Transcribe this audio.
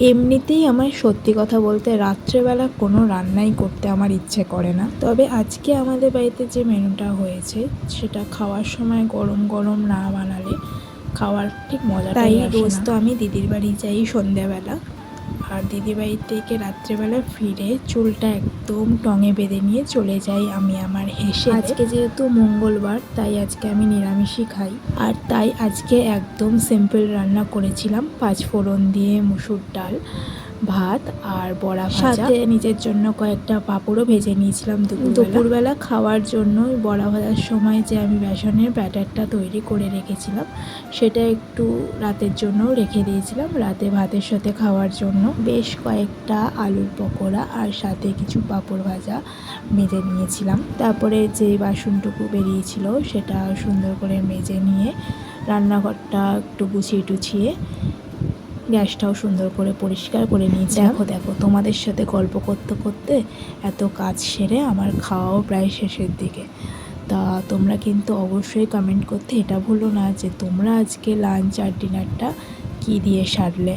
এমনিতেই আমার সত্যি কথা বলতে রাত্রেবেলা কোনো রান্নাই করতে আমার ইচ্ছে করে না। তবে আজকে আমাদের বাড়িতে যে মেনুটা হয়েছে সেটা খাওয়ার সময় গরম গরম না বানালে খাওয়ার ঠিক মজাটাই আসে না। রোজ তো আমি দিদির বাড়ি যাই সন্ধ্যাবেলা, আর দিদির বাড়ি থেকে রাত্রেবেলা ফিরে চুলটা একদম টঙে বেঁধে নিয়ে চলে যাই আমি আমার হেসে। আজকে যেহেতু মঙ্গলবার তাই আজকে আমি নিরামিষই খাই, আর তাই আজকে একদম সিম্পল রান্না করেছিলাম। 5 ফোড়ন দিয়ে মুসুর ডাল, ভাত আর বড়া ভাজা, সাথে নিজের জন্য কয়েকটা পাঁপড়ও ভেজে নিয়েছিলাম দুপুরবেলা খাওয়ার জন্য। বড়া ভাজার সময় যে আমি বেসনের ব্যাটারটা তৈরি করে রেখেছিলাম সেটা একটু রাতের জন্য রেখে দিয়েছিলাম, রাতে ভাতের সাথে খাওয়ার জন্য। বেশ কয়েকটা আলুর পকোড়া আর সাথে কিছু পাঁপড় ভাজা মেজে নিয়েছিলাম। তারপরে যে বাসনটুকু বেরিয়েছিল সেটা সুন্দর করে মেজে নিয়ে রান্নাঘরটা একটু গুছিয়ে টুছিয়ে গ্যাসটাও সুন্দর করে পরিষ্কার করে নিয়েছি। দেখো তোমাদের সাথে গল্প করতে করতে এত কাজ সেরে আমার খাওয়াও প্রায় শেষের দিকে। তা তোমরা কিন্তু অবশ্যই কমেন্ট করতে এটা ভুলো না যে তোমরা আজকে লাঞ্চ আর ডিনারটা কী দিয়ে সারলে।